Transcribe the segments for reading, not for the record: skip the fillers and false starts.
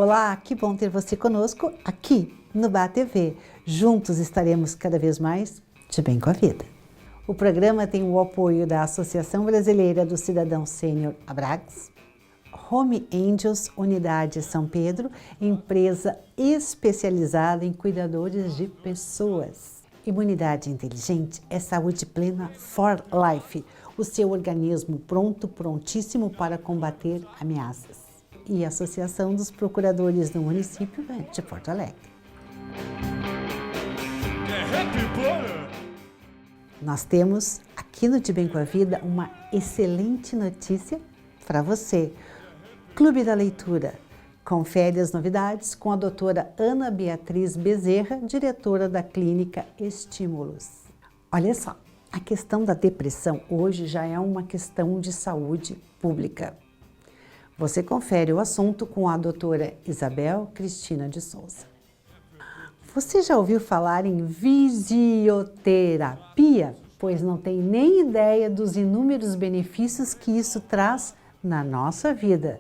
Olá, que bom ter você conosco aqui no BATV. Juntos estaremos cada vez mais de bem com a vida. O programa tem o apoio da Associação Brasileira do Cidadão Sênior Abrax, Home Angels, Unidade São Pedro, empresa especializada em cuidadores de pessoas. Imunidade inteligente é saúde plena for life, o seu organismo prontíssimo para combater ameaças. E a Associação dos Procuradores do município de Porto Alegre. Nós temos aqui no De Bem com a Vida uma excelente notícia para você. Clube da Leitura. Confere as novidades com a doutora Ana Beatriz Bezerra, diretora da Clínica Estímulos. Olha só, a questão da depressão hoje já é uma questão de saúde pública. Você confere o assunto com a doutora Isabel Cristina de Souza. Você já ouviu falar em fisioterapia? Pois não tem nem ideia dos inúmeros benefícios que isso traz na nossa vida.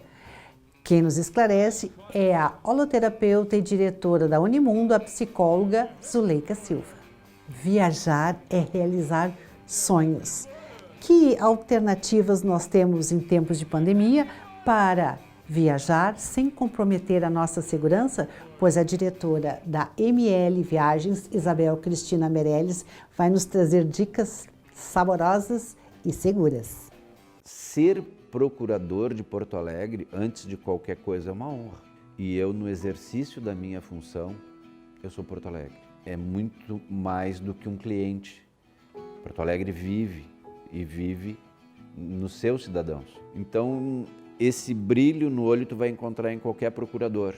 Quem nos esclarece é a holoterapeuta e diretora da Unimundo, a psicóloga Zuleika Silva. Viajar é realizar sonhos. Que alternativas nós temos em tempos de pandemia para viajar sem comprometer a nossa segurança? Pois a diretora da ML Viagens, Isabel Cristina Meirelles, vai nos trazer dicas saborosas e seguras. Ser procurador de Porto Alegre, antes de qualquer coisa, é uma honra. E eu, no exercício da minha função, eu sou Porto Alegre. É muito mais do que um cliente. Porto Alegre vive e vive nos seus cidadãos. Então, esse brilho no olho tu vai encontrar em qualquer procurador.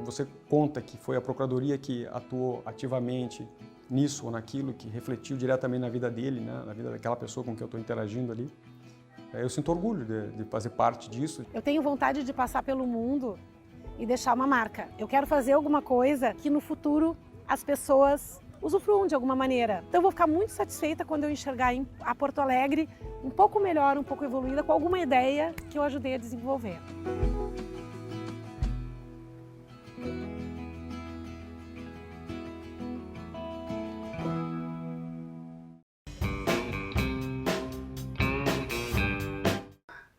Você conta que foi a Procuradoria que atuou ativamente nisso ou naquilo, que refletiu diretamente na vida dele, né? Na vida daquela pessoa com quem eu estou interagindo ali. Eu sinto orgulho de fazer parte disso. Eu tenho vontade de passar pelo mundo e deixar uma marca. Eu quero fazer alguma coisa que no futuro as pessoas usufruam de alguma maneira. Então eu vou ficar muito satisfeita quando eu enxergar a Porto Alegre um pouco melhor, um pouco evoluída, com alguma ideia que eu ajudei a desenvolver.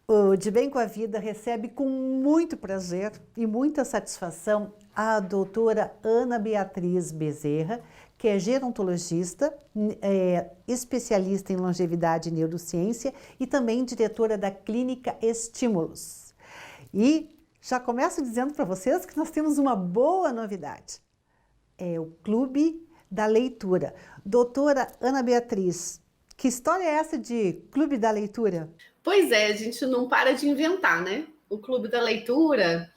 O De Bem com a Vida recebe com muito prazer e muita satisfação a doutora Ana Beatriz Bezerra, que é gerontologista, especialista em longevidade e neurociência e também diretora da Clínica Estímulos. E já começo dizendo para vocês que nós temos uma boa novidade. É o Clube da Leitura. Doutora Ana Beatriz, que história é essa de Clube da Leitura? Pois é, a gente não para de inventar, né? O Clube da Leitura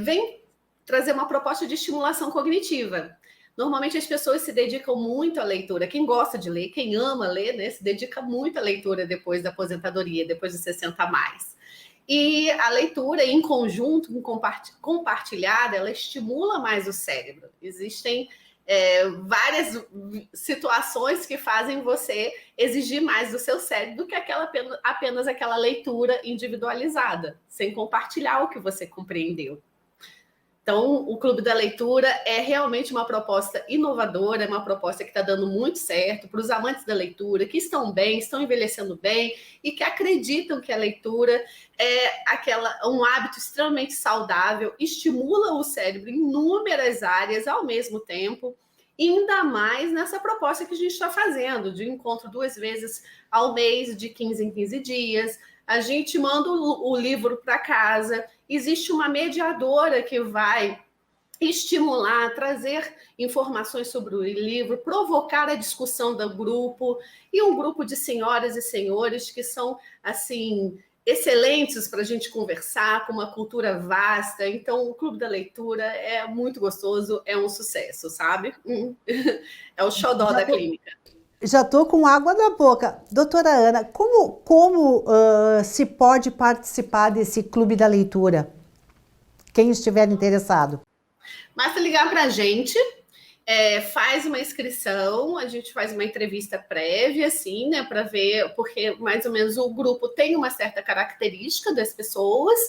vem trazer uma proposta de estimulação cognitiva. Normalmente as pessoas se dedicam muito à leitura. Quem gosta de ler, quem ama ler, né, se dedica muito à leitura depois da aposentadoria, depois de 60 a mais. E a leitura, em conjunto, compartilhada, ela estimula mais o cérebro. Existem várias situações que fazem você exigir mais do seu cérebro do que apenas aquela leitura individualizada, sem compartilhar o que você compreendeu. Então, o Clube da Leitura é realmente uma proposta inovadora, é uma proposta que está dando muito certo para os amantes da leitura, que estão bem, estão envelhecendo bem e que acreditam que a leitura é um hábito extremamente saudável, estimula o cérebro em inúmeras áreas ao mesmo tempo, e ainda mais nessa proposta que a gente está fazendo, de encontro 2 vezes ao mês, de 15 em 15 dias. A gente manda o livro para casa, existe uma mediadora que vai estimular, trazer informações sobre o livro, provocar a discussão do grupo, e um grupo de senhoras e senhores que são, assim, excelentes para a gente conversar, com uma cultura vasta. Então, o Clube da Leitura é muito gostoso, é um sucesso, sabe? É o xodó da clínica. Já estou com água na boca. Doutora Ana, como se pode participar desse Clube da Leitura? Quem estiver interessado. Basta ligar para a gente faz uma inscrição, a gente faz uma entrevista prévia, assim, né, para ver, porque mais ou menos o grupo tem uma certa característica das pessoas,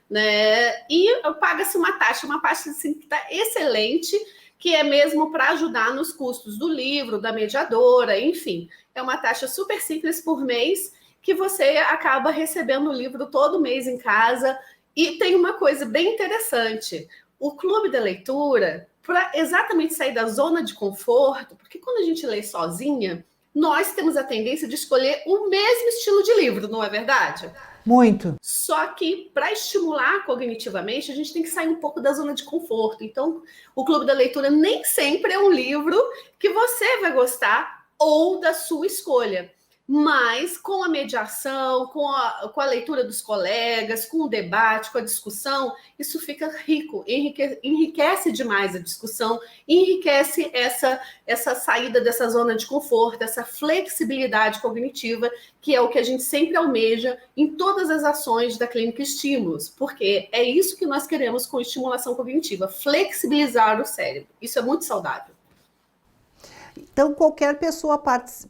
né, e paga-se uma taxa assim, que está excelente, que é mesmo para ajudar nos custos do livro, da mediadora, enfim. É uma taxa super simples por mês, que você acaba recebendo o livro todo mês em casa. E tem uma coisa bem interessante, o Clube da Leitura, para exatamente sair da zona de conforto, porque quando a gente lê sozinha, nós temos a tendência de escolher o mesmo estilo de livro, não é verdade? Muito. Só que para estimular cognitivamente, a gente tem que sair um pouco da zona de conforto. Então, o Clube da Leitura nem sempre é um livro que você vai gostar ou da sua escolha. Mas com a mediação, com a leitura dos colegas, com o debate, com a discussão, isso fica rico, enriquece demais a discussão, enriquece essa saída dessa zona de conforto, essa flexibilidade cognitiva, que é o que a gente sempre almeja em todas as ações da Clínica Estímulos, porque é isso que nós queremos com estimulação cognitiva, flexibilizar o cérebro. Isso é muito saudável. Então, qualquer pessoa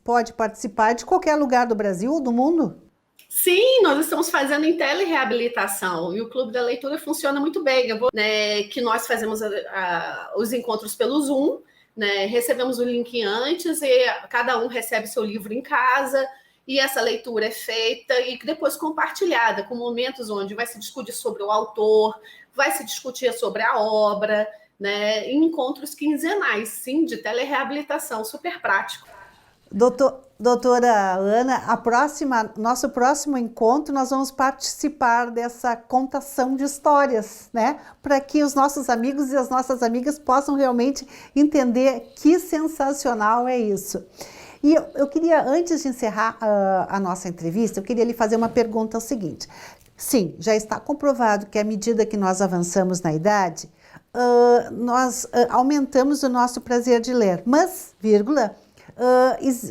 pode participar de qualquer lugar do Brasil ou do mundo? Sim, nós estamos fazendo em telereabilitação e o Clube da Leitura funciona muito bem. Que nós fazemos os encontros pelo Zoom, né, recebemos o link antes e cada um recebe seu livro em casa e essa leitura é feita e depois compartilhada, com momentos onde vai se discutir sobre o autor, vai se discutir sobre a obra, né, em encontros quinzenais, sim, de telereabilitação, super prático. Doutora Ana, nosso próximo encontro nós vamos participar dessa contação de histórias, né? Para que os nossos amigos e as nossas amigas possam realmente entender que sensacional é isso. E eu queria, antes de encerrar a nossa entrevista, eu queria lhe fazer uma pergunta, o seguinte. Sim, já está comprovado que à medida que nós avançamos na idade, nós aumentamos o nosso prazer de ler, mas,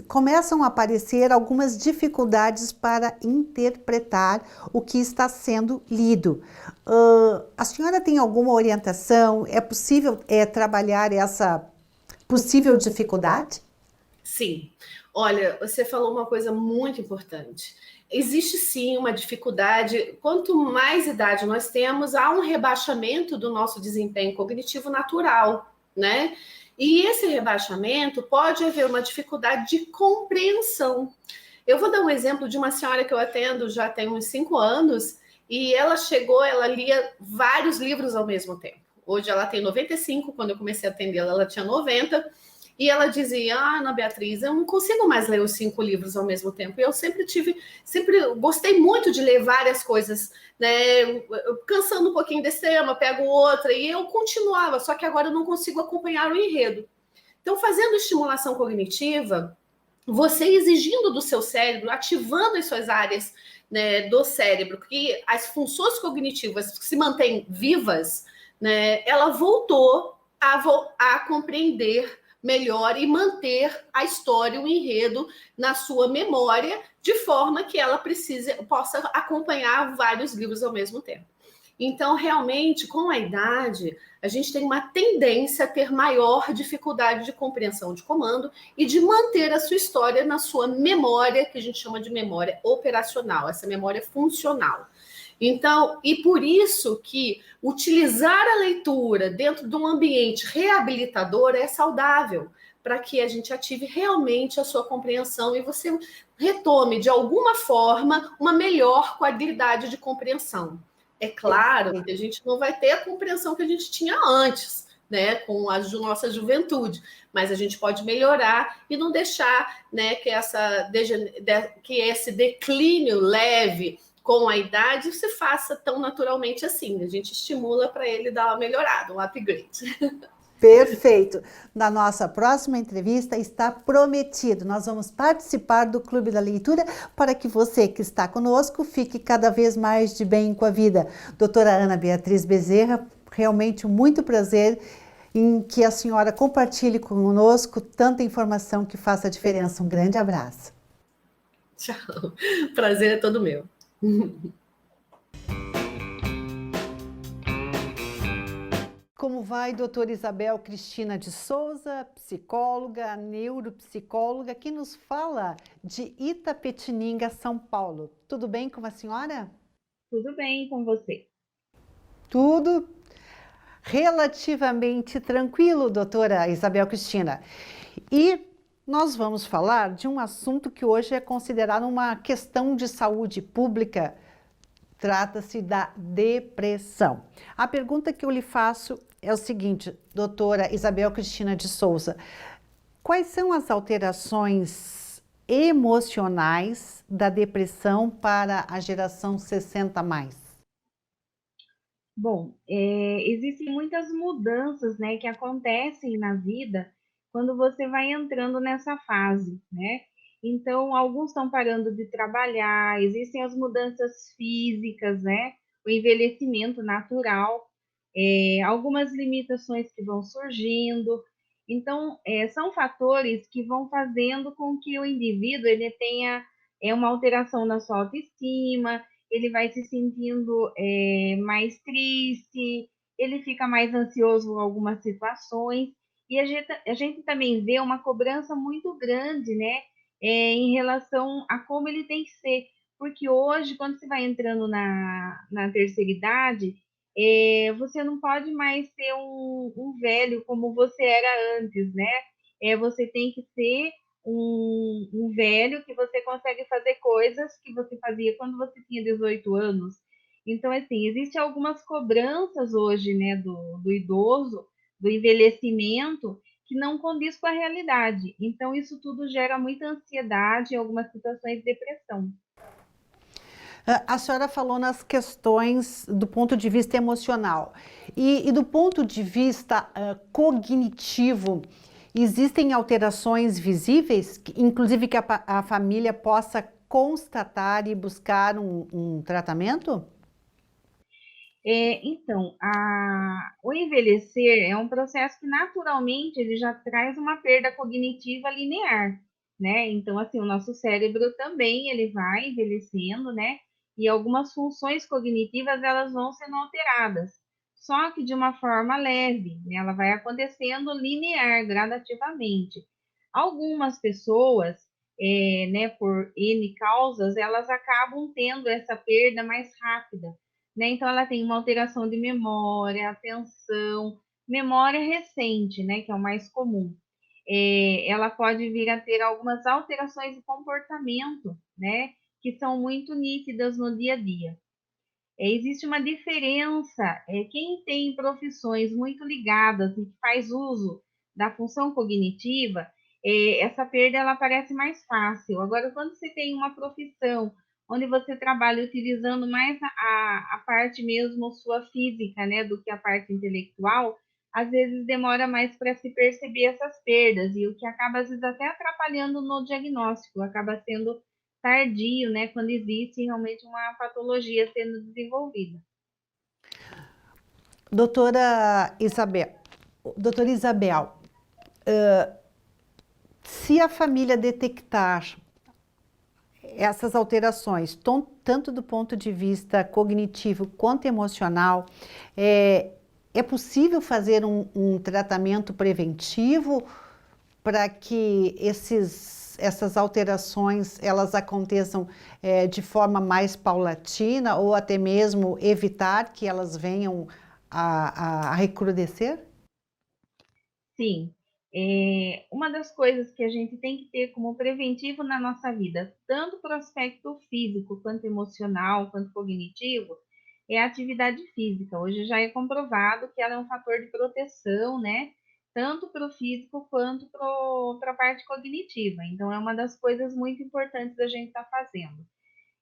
começam a aparecer algumas dificuldades para interpretar o que está sendo lido. A senhora tem alguma orientação? É possível trabalhar essa possível dificuldade? Sim. Olha, você falou uma coisa muito importante. Existe sim uma dificuldade, quanto mais idade nós temos, há um rebaixamento do nosso desempenho cognitivo natural, né? E esse rebaixamento pode haver uma dificuldade de compreensão. Eu vou dar um exemplo de uma senhora que eu atendo já tem uns 5 anos, e ela lia vários livros ao mesmo tempo. Hoje ela tem 95, quando eu comecei a atendê-la, ela tinha 90, e ela dizia, Ana Beatriz, eu não consigo mais ler os 5 livros ao mesmo tempo. E eu sempre gostei muito de ler várias coisas, né? Cansando um pouquinho desse tema, pego outra, e eu continuava, só que agora eu não consigo acompanhar o enredo. Então, fazendo estimulação cognitiva, você exigindo do seu cérebro, ativando as suas áreas, né, do cérebro, que as funções cognitivas se mantêm vivas, né, ela voltou a compreender melhor e manter a história, o enredo na sua memória, de forma que ela possa acompanhar vários livros ao mesmo tempo. Então, realmente, com a idade, a gente tem uma tendência a ter maior dificuldade de compreensão de comando e de manter a sua história na sua memória, que a gente chama de memória operacional, essa memória funcional. Então, e por isso que utilizar a leitura dentro de um ambiente reabilitador é saudável, para que a gente ative realmente a sua compreensão e você retome, de alguma forma, uma melhor qualidade de compreensão. É claro que a gente não vai ter a compreensão que a gente tinha antes, né, com a nossa juventude, mas a gente pode melhorar e não deixar, né, que esse declínio leve com a idade se faça tão naturalmente assim. A gente estimula para ele dar uma melhorada, um upgrade. Perfeito. Na nossa próxima entrevista está prometido. Nós vamos participar do Clube da Leitura para que você que está conosco fique cada vez mais de bem com a vida. Doutora Ana Beatriz Bezerra, realmente muito prazer em que a senhora compartilhe conosco tanta informação que faça a diferença. Um grande abraço. Tchau. Prazer é todo meu. Como vai, doutora Isabel Cristina de Souza, psicóloga, neuropsicóloga, que nos fala de Itapetininga, São Paulo. Tudo bem com a senhora? Tudo bem com você? Tudo relativamente tranquilo, doutora Isabel Cristina. E nós vamos falar de um assunto que hoje é considerado uma questão de saúde pública. Trata-se da depressão. A pergunta que eu lhe faço é o seguinte, doutora Isabel Cristina de Souza, quais são as alterações emocionais da depressão para a geração 60+? Bom, existem muitas mudanças, né, que acontecem na vida quando você vai entrando nessa fase, né? Então, alguns estão parando de trabalhar, existem as mudanças físicas, né? O envelhecimento natural, algumas limitações que vão surgindo. Então, são fatores que vão fazendo com que o indivíduo ele tenha uma alteração na sua autoestima, ele vai se sentindo mais triste, ele fica mais ansioso em algumas situações, e a gente também vê uma cobrança muito grande, né, em relação a como ele tem que ser, porque hoje, quando você vai entrando na terceira idade, você não pode mais ser um velho como você era antes, né? Você tem que ser um velho que você consegue fazer coisas que você fazia quando você tinha 18 anos. Então, assim, existem algumas cobranças hoje, né, do idoso, do envelhecimento, que não condiz com a realidade. Então, isso tudo gera muita ansiedade e algumas situações de depressão. A senhora falou nas questões do ponto de vista emocional e do ponto de vista cognitivo, existem alterações visíveis, inclusive que a família possa constatar e buscar um tratamento? Então, o envelhecer é um processo que naturalmente ele já traz uma perda cognitiva linear, né? Então, assim, o nosso cérebro também ele vai envelhecendo, né? E algumas funções cognitivas elas vão sendo alteradas, só que de uma forma leve, né? Ela vai acontecendo linear, gradativamente. Algumas pessoas, né, por N causas, elas acabam tendo essa perda mais rápida, né? Então, ela tem uma alteração de memória, atenção, memória recente, né? Que é o mais comum. Ela pode vir a ter algumas alterações de comportamento, né? Que são muito nítidas no dia a dia. Existe uma diferença, quem tem profissões muito ligadas e que faz uso da função cognitiva, essa perda ela parece mais fácil. Agora, quando você tem uma profissão onde você trabalha utilizando mais a parte mesmo sua física, né, do que a parte intelectual, às vezes demora mais para se perceber essas perdas, e o que acaba, às vezes, até atrapalhando no diagnóstico, acaba sendo tardio, né, quando existe realmente uma patologia sendo desenvolvida. Doutora Isabel, se a família detectar essas alterações, tanto do ponto de vista cognitivo quanto emocional, é possível fazer um tratamento preventivo para que essas alterações elas aconteçam de forma mais paulatina ou até mesmo evitar que elas venham a recrudescer? Sim, uma das coisas que a gente tem que ter como preventivo na nossa vida, tanto para o aspecto físico, quanto emocional, quanto cognitivo, é a atividade física. Hoje já é comprovado que ela é um fator de proteção, né? Tanto para o físico quanto para a parte cognitiva. Então, é uma das coisas muito importantes da gente estar fazendo.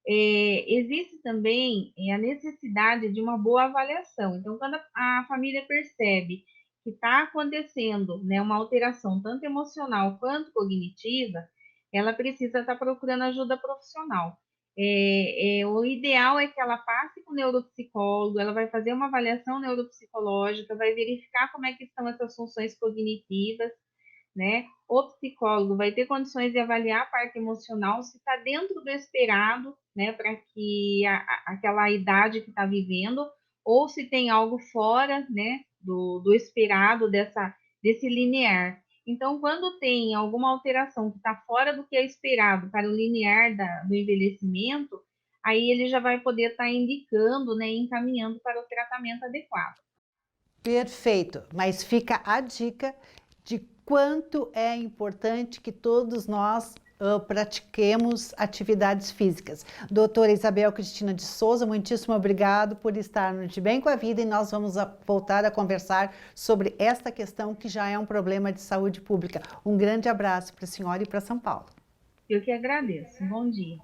Existe também a necessidade de uma boa avaliação. Então, quando a família percebe que está acontecendo, né, uma alteração tanto emocional quanto cognitiva, ela precisa estar procurando ajuda profissional. O ideal é que ela passe com o neuropsicólogo, ela vai fazer uma avaliação neuropsicológica, vai verificar como é que estão essas funções cognitivas, né? O psicólogo vai ter condições de avaliar a parte emocional, se está dentro do esperado, né, para que aquela idade que está vivendo, ou se tem algo fora, né, do esperado desse linear. Então, quando tem alguma alteração que está fora do que é esperado para o linear do envelhecimento, aí ele já vai poder estar indicando, né, encaminhando para o tratamento adequado. Perfeito, mas fica a dica de quanto é importante que todos nós pratiquemos atividades físicas. Doutora Isabel Cristina de Souza, muitíssimo obrigado por estar no De Bem com a Vida e nós vamos voltar a conversar sobre esta questão que já é um problema de saúde pública. Um grande abraço para a senhora e para São Paulo. Eu que agradeço. Bom dia.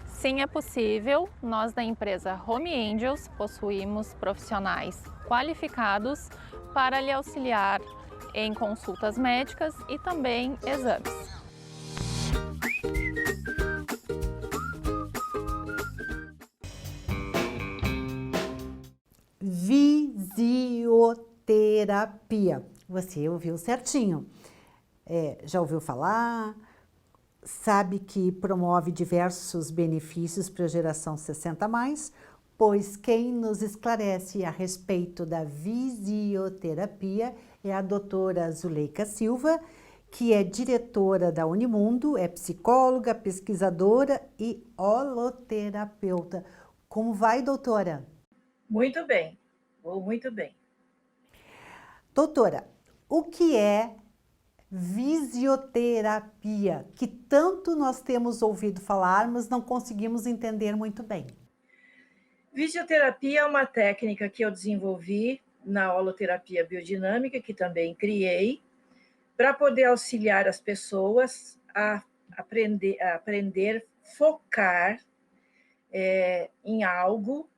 Sim, é possível. Nós da empresa Home Angels possuímos profissionais qualificados para lhe auxiliar em consultas médicas e também exames. Fisioterapia. Você ouviu certinho. Já ouviu falar? Sabe que promove diversos benefícios para a geração 60+, pois quem nos esclarece a respeito da fisioterapia é a doutora Zuleika Silva, que é diretora da Unimundo, é psicóloga, pesquisadora e holoterapeuta. Como vai, doutora? Muito bem, vou muito bem. Doutora, o que é fisioterapia, que tanto nós temos ouvido falar, mas não conseguimos entender muito bem? Fisioterapia é uma técnica que eu desenvolvi na holoterapia biodinâmica, que também criei, para poder auxiliar as pessoas a aprender a focar em algo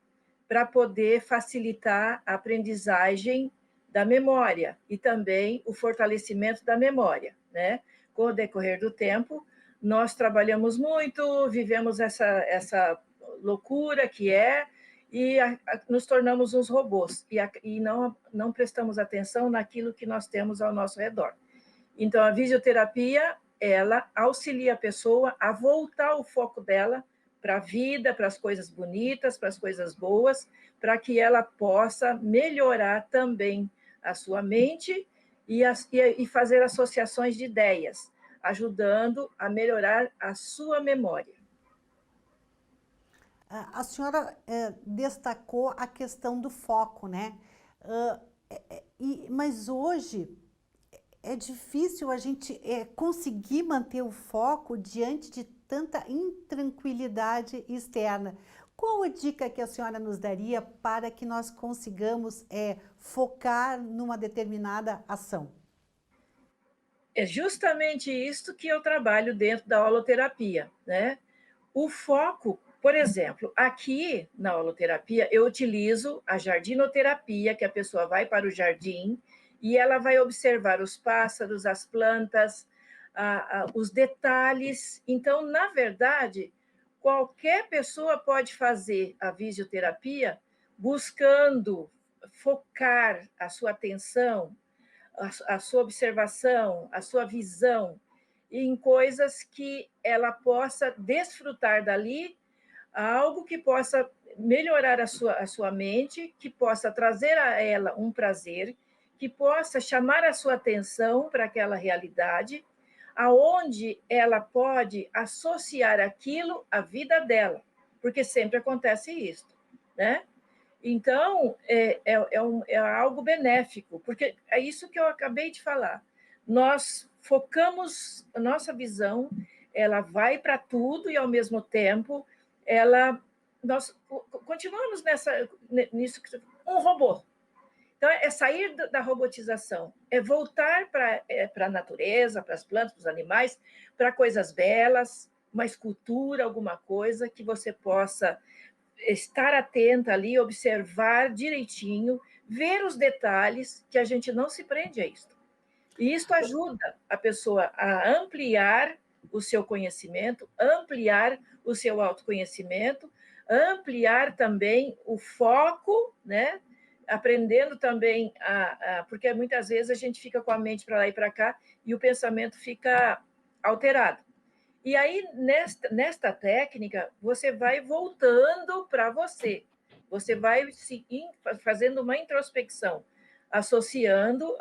para poder facilitar a aprendizagem da memória e também o fortalecimento da memória, né? Com o decorrer do tempo, nós trabalhamos muito, vivemos essa loucura que e nos tornamos uns robôs e não prestamos atenção naquilo que nós temos ao nosso redor. Então, a fisioterapia, ela auxilia a pessoa a voltar o foco dela para a vida, para as coisas bonitas, para as coisas boas, para que ela possa melhorar também a sua mente e fazer associações de ideias, ajudando a melhorar a sua memória. A senhora destacou a questão do foco, né? Mas hoje é difícil a gente conseguir manter o foco diante de tanta intranquilidade externa. Qual a dica que a senhora nos daria para que nós consigamos focar numa determinada ação? É justamente isso que eu trabalho dentro da holoterapia, né? O foco, por exemplo, aqui na holoterapia, eu utilizo a jardinoterapia, que a pessoa vai para o jardim e ela vai observar os pássaros, as plantas, os detalhes. Então, na verdade, qualquer pessoa pode fazer a fisioterapia buscando focar a sua atenção, a sua observação, a sua visão em coisas que ela possa desfrutar dali, algo que possa melhorar a sua mente, que possa trazer a ela um prazer, que possa chamar a sua atenção para aquela realidade, aonde ela pode associar aquilo à vida dela, porque sempre acontece isso, né? Então, é algo benéfico, porque é isso que eu acabei de falar. Nós focamos, a nossa visão, ela vai para tudo e, ao mesmo tempo, nós continuamos nisso, um robô. Então, é sair da robotização, é voltar para a natureza, para as plantas, para os animais, para coisas belas, uma escultura, alguma coisa que você possa estar atenta ali, observar direitinho, ver os detalhes, que a gente não se prende a isso. E isso ajuda a pessoa a ampliar o seu conhecimento, ampliar o seu autoconhecimento, ampliar também o foco, né? Aprendendo também porque muitas vezes a gente fica com a mente para lá e para cá e o pensamento fica alterado. E aí, nesta técnica, você vai voltando para você. Você vai fazendo uma introspecção, associando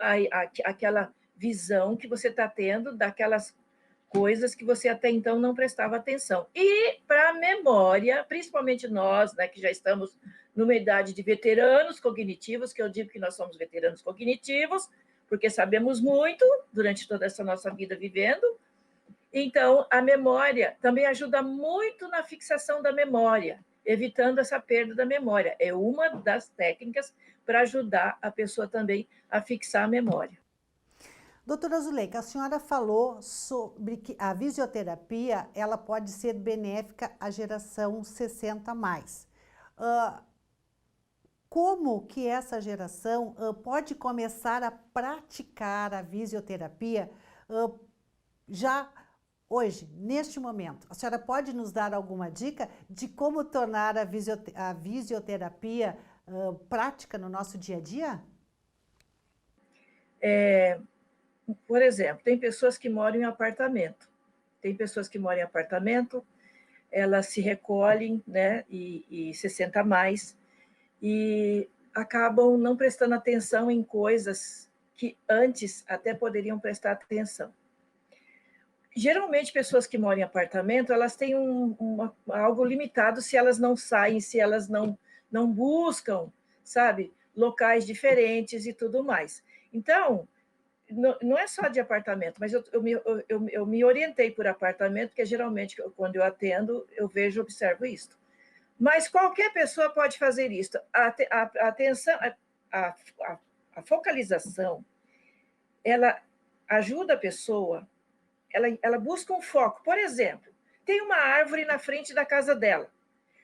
aquela visão que você está tendo daquelas coisas que você até então não prestava atenção. E para a memória, principalmente nós, né, que já estamos numa idade de veteranos cognitivos, que eu digo que nós somos veteranos cognitivos, porque sabemos muito durante toda essa nossa vida vivendo. Então, a memória também ajuda muito na fixação da memória, evitando essa perda da memória. É uma das técnicas para ajudar a pessoa também a fixar a memória. Doutora Zuleika, a senhora falou sobre que a fisioterapia ela pode ser benéfica à geração 60+. Como que essa geração pode começar a praticar a fisioterapia já hoje, neste momento? A senhora pode nos dar alguma dica de como tornar a fisioterapia prática no nosso dia a dia? Por exemplo, tem pessoas que moram em apartamento. Elas se recolhem, né, e 60+, e acabam não prestando atenção em coisas que antes até poderiam prestar atenção. Geralmente, pessoas que moram em apartamento, elas têm algo limitado se elas não saem, se elas não buscam, sabe, locais diferentes e tudo mais. Então, não é só de apartamento, mas eu me orientei por apartamento, porque geralmente, quando eu atendo, eu vejo, observo isso. Mas qualquer pessoa pode fazer isso. A atenção, a focalização, ela ajuda a pessoa, ela busca um foco. Por exemplo, tem uma árvore na frente da casa dela.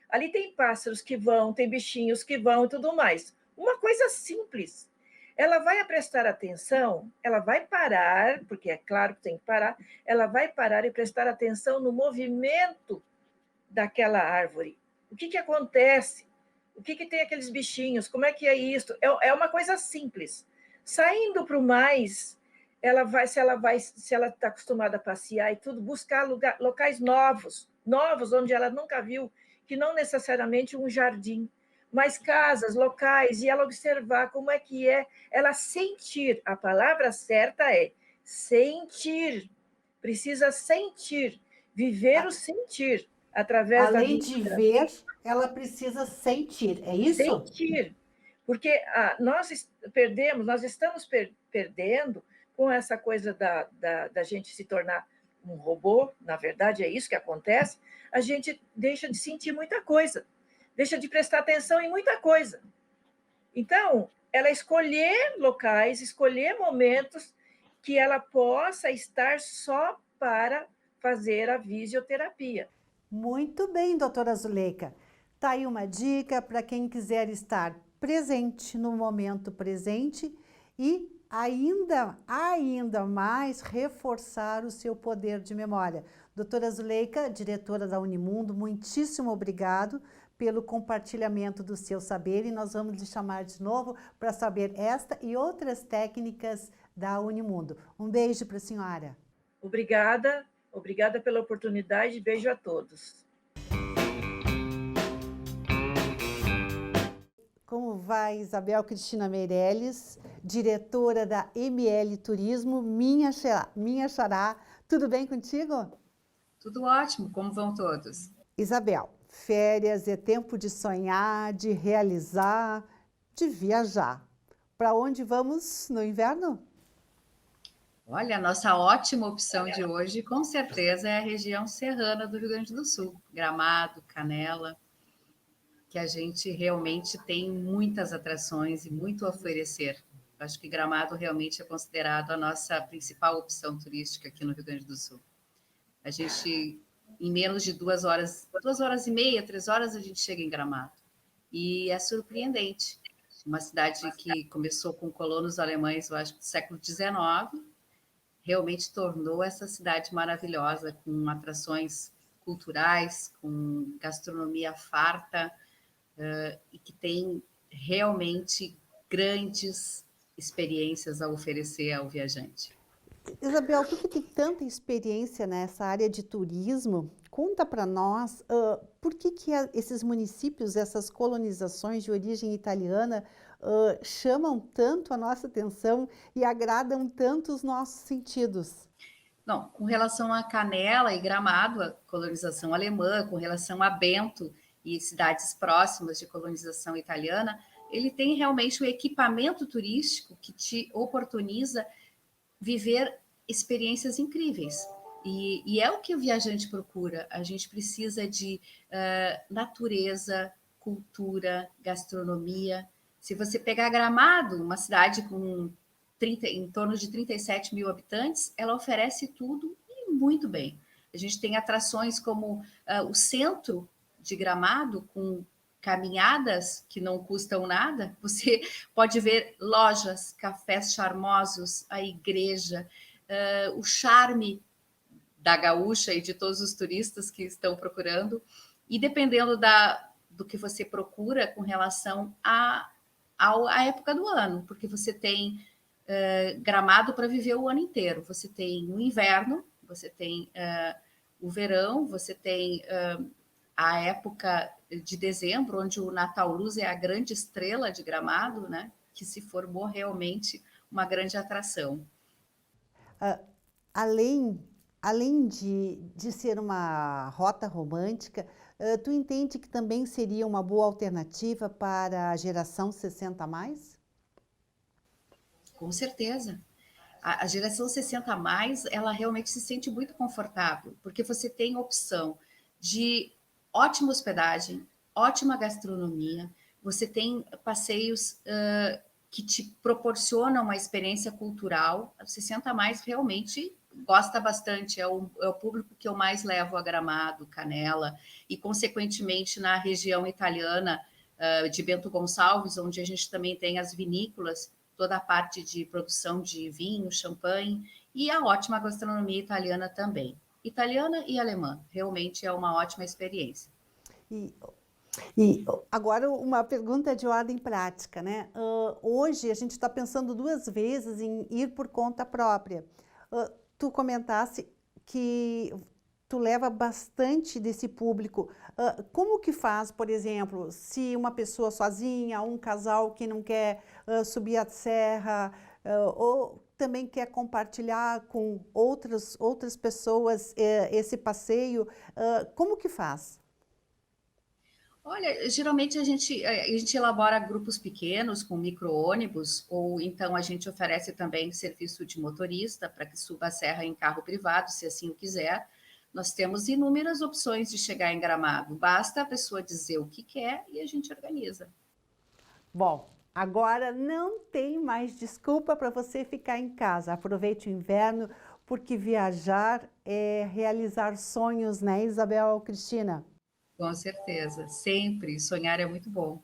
Ali tem pássaros que vão, tem bichinhos que vão e tudo mais. Uma coisa simples. Ela vai prestar atenção, ela vai parar, porque é claro que tem que parar, ela vai parar e prestar atenção no movimento daquela árvore. O que acontece? O que tem aqueles bichinhos? Como é que é isso? É uma coisa simples. Saindo para o mais, se ela está acostumada a passear e tudo, buscar locais novos, onde ela nunca viu, que não necessariamente um jardim, mas casas, locais, e ela observar como é que é, ela sentir. A palavra certa é sentir. Precisa sentir, viver o sentir através da Além de ver, ela precisa sentir, é isso? Sentir, porque nós estamos perdendo com essa coisa da gente se tornar um robô, na verdade é isso que acontece, a gente deixa de sentir muita coisa, deixa de prestar atenção em muita coisa. Então, ela escolher locais, escolher momentos que ela possa estar só para fazer a fisioterapia. Muito bem, doutora Zuleika. Tá aí uma dica para quem quiser estar presente no momento presente e ainda mais reforçar o seu poder de memória. Doutora Zuleika, diretora da Unimundo, muitíssimo obrigado pelo compartilhamento do seu saber e nós vamos lhe chamar de novo para saber esta e outras técnicas da Unimundo. Um beijo para a senhora. Obrigada pela oportunidade, beijo a todos. Como vai, Isabel Cristina Meirelles, diretora da ML Turismo, minha xará. Tudo bem contigo? Tudo ótimo, como vão todos? Isabel, férias é tempo de sonhar, de realizar, de viajar. Para onde vamos no inverno? Olha, a nossa ótima opção de hoje, com certeza, é a região serrana do Rio Grande do Sul. Gramado, Canela, que a gente realmente tem muitas atrações e muito a oferecer. Acho que Gramado realmente é considerado a nossa principal opção turística aqui no Rio Grande do Sul. A gente, em menos de 2 horas, 2h30, 3 horas, a gente chega em Gramado. E é surpreendente. Uma cidade que começou com colonos alemães, eu acho, do século XIX, realmente tornou essa cidade maravilhosa, com atrações culturais, com gastronomia farta, e que tem realmente grandes experiências a oferecer ao viajante. Isabel, tu que tem tanta experiência nessa área de turismo, conta para nós por que esses municípios, essas colonizações de origem italiana chamam tanto a nossa atenção e agradam tanto os nossos sentidos? Não, com relação a Canela e Gramado, a colonização alemã, com relação a Bento e cidades próximas de colonização italiana, ele tem realmente o equipamento turístico que te oportuniza viver experiências incríveis. E é o que o viajante procura. A gente precisa de natureza, cultura, gastronomia. Se você pegar Gramado, uma cidade com em torno de 37 mil habitantes, ela oferece tudo e muito bem. A gente tem atrações como o centro de Gramado, com caminhadas que não custam nada. Você pode ver lojas, cafés charmosos, a igreja, o charme da gaúcha e de todos os turistas que estão procurando. E dependendo do que você procura com relação à época do ano, porque você tem Gramado para viver o ano inteiro. Você tem o inverno, você tem o verão, você tem a época de dezembro, onde o Natal Luz é a grande estrela de Gramado, né? Que se formou realmente uma grande atração. Além de ser uma rota romântica, tu entende que também seria uma boa alternativa para a geração 60+? Com certeza. A geração 60+, ela realmente se sente muito confortável, porque você tem opção de ótima hospedagem, ótima gastronomia, você tem passeios que te proporcionam uma experiência cultural. A 60+ realmente gosta bastante, é o público que eu mais levo a Gramado, Canela, e consequentemente na região italiana de Bento Gonçalves, onde a gente também tem as vinícolas, toda a parte de produção de vinho, champanhe, e a ótima gastronomia italiana também. Italiana e alemã, realmente é uma ótima experiência. E agora uma pergunta de ordem prática, né? Hoje a gente está pensando 2 vezes em ir por conta própria. Tu comentasse que tu leva bastante desse público. Como que faz, por exemplo, se uma pessoa sozinha, um casal que não quer subir a serra, ou também quer compartilhar com outras pessoas esse passeio, como que faz? Olha, geralmente a gente elabora grupos pequenos com micro-ônibus, ou então a gente oferece também serviço de motorista para que suba a serra em carro privado, se assim o quiser. Nós temos inúmeras opções de chegar em Gramado. Basta a pessoa dizer o que quer e a gente organiza. Bom, agora não tem mais desculpa para você ficar em casa. Aproveite o inverno, porque viajar é realizar sonhos, né, Isabel Cristina? Com certeza, sempre. Sonhar é muito bom.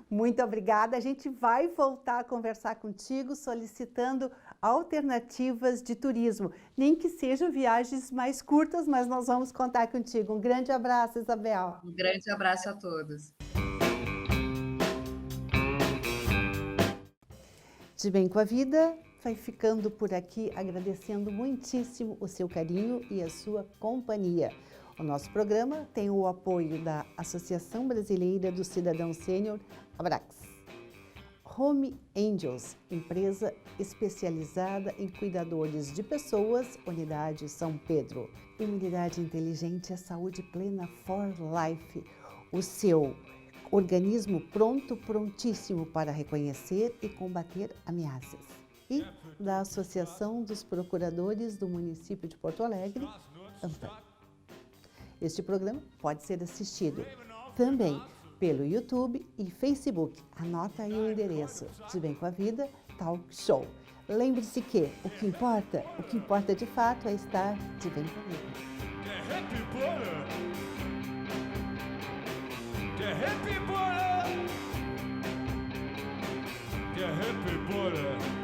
Muito obrigada. A gente vai voltar a conversar contigo solicitando alternativas de turismo. Nem que sejam viagens mais curtas, mas nós vamos contar contigo. Um grande abraço, Isabel. Um grande abraço a todos. De Bem com a Vida vai ficando por aqui, agradecendo muitíssimo o seu carinho e a sua companhia. O nosso programa tem o apoio da Associação Brasileira do Cidadão Sênior, Abrax. Home Angels, empresa especializada em cuidadores de pessoas, Unidade São Pedro. Imunidade inteligente é saúde plena for life. O seu organismo prontíssimo para reconhecer e combater ameaças. E da Associação dos Procuradores do Município de Porto Alegre, AMPA. Este programa pode ser assistido também pelo YouTube e Facebook. Anota aí o endereço. De Bem com a Vida, Talk Show. Lembre-se que o que importa de fato é estar de bem com a vida. Der Happy Baller.